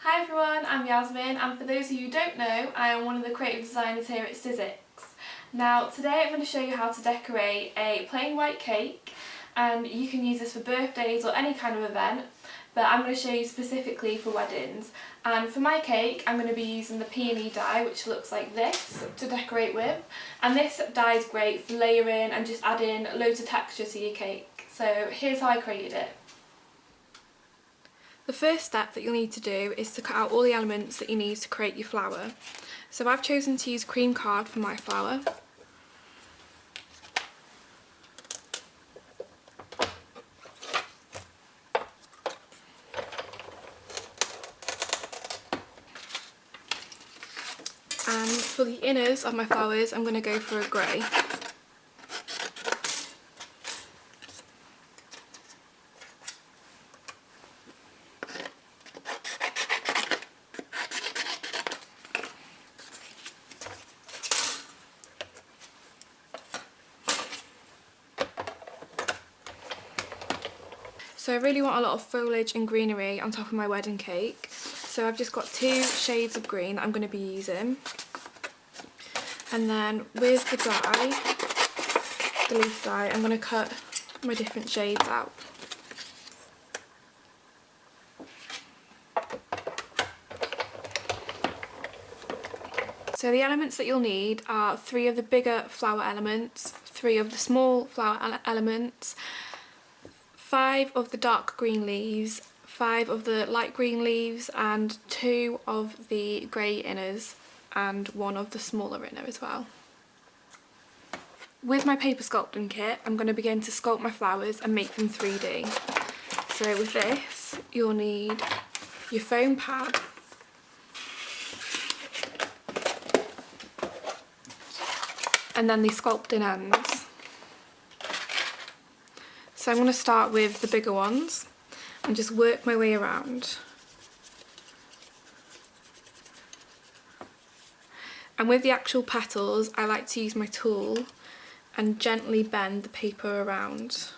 Hi everyone, I'm Yasmin, and for those of you who don't know, I am one of the creative designers here at Sizzix. Now today I'm going to show you how to decorate a plain white cake, and you can use this for birthdays or any kind of event, but I'm going to show you specifically for weddings. And for my cake I'm going to be using the Peony die, which looks like this, to decorate with, and this die is great for layering and just adding loads of texture to your cake. So here's how I created it. The first step that you'll need to do is to cut out all the elements that you need to create your flower. So I've chosen to use cream card for my flower. And for the inners of my flowers, I'm going to go for a grey. So I really want a lot of foliage and greenery on top of my wedding cake. So I've just got 2 shades of green that I'm going to be using. And then with the die, the leaf die, I'm going to cut my different shades out. So the elements that you'll need are 3 of the bigger flower elements, 3 of the small flower elements, 5 of the dark green leaves, 5 of the light green leaves, and 2 of the grey inners, and 1 of the smaller inner as well. With my paper sculpting kit, I'm going to begin to sculpt my flowers and make them 3D. So with this, you'll need your foam pad, and then the sculpting ends. So I'm going to start with the bigger ones and just work my way around. And with the actual petals, I like to use my tool and gently bend the paper around.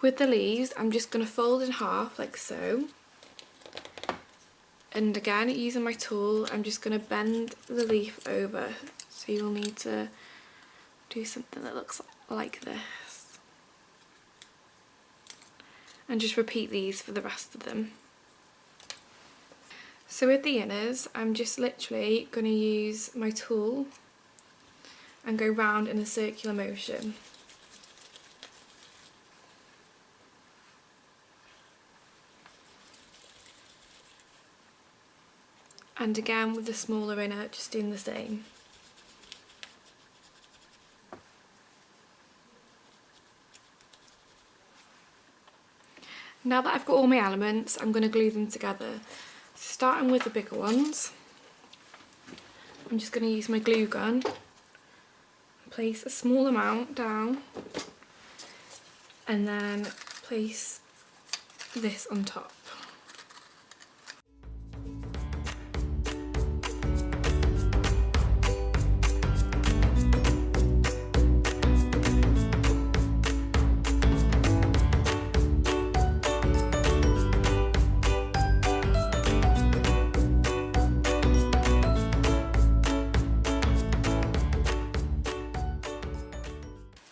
With the leaves, I'm just going to fold in half like so. And again, using my tool, I'm just going to bend the leaf over. So you'll need to do something that looks like this. And just repeat these for the rest of them. So with the inners, I'm just literally going to use my tool and go round in a circular motion. And again with the smaller inner, just doing the same. Now that I've got all my elements, I'm going to glue them together. Starting with the bigger ones, I'm just going to use my glue gun, place a small amount down, and then place this on top.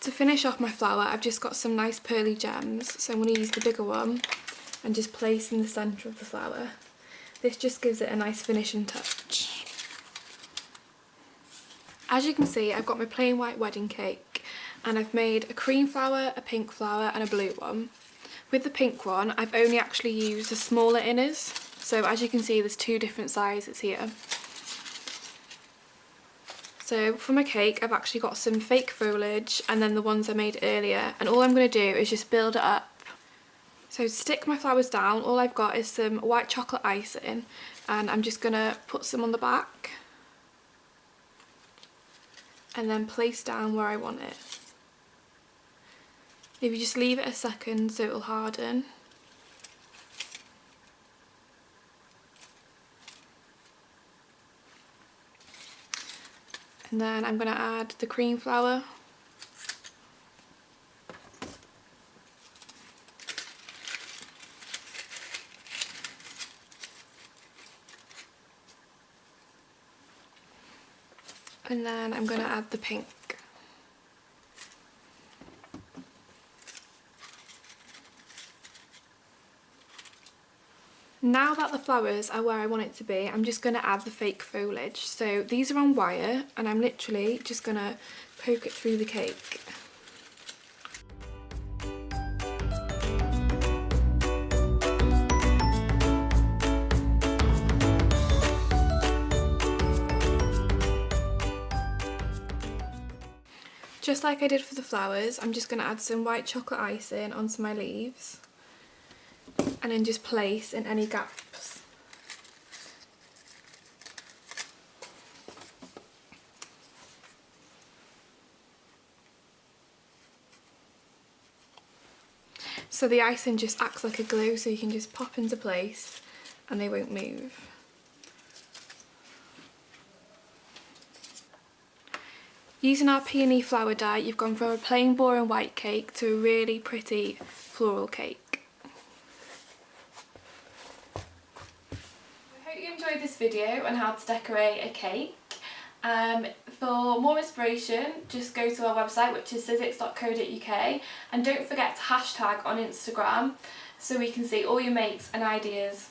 To finish off my flower, I've just got some nice pearly gems, so I'm going to use the bigger one and just place in the centre of the flower. This just gives it a nice finishing touch. As you can see, I've got my plain white wedding cake, and I've made a cream flower, a pink flower and a blue one. With the pink one, I've only actually used the smaller inners, so as you can see there's 2 different sizes here. So for my cake, I've actually got some fake foliage and then the ones I made earlier, and all I'm going to do is just build it up. So to stick my flowers down, all I've got is some white chocolate icing, and I'm just going to put some on the back and then place down where I want it. If you just leave it a second so it'll harden. And then I'm going to add the cream flour. And then I'm going to add the pink. Now that the flowers are where I want it to be, I'm just going to add the fake foliage. So these are on wire and I'm literally just going to poke it through the cake. Just like I did for the flowers, I'm just going to add some white chocolate icing onto my leaves and then just place in any gaps. So the icing just acts like a glue, so you can just pop into place and they won't move. Using our Peony flower dye, you've gone from a plain boring white cake to a really pretty floral cake. I hope you enjoyed this video on how to decorate a cake. For more inspiration, just go to our website, which is sizzix.co.uk, and don't forget to hashtag on Instagram so we can see all your makes and ideas.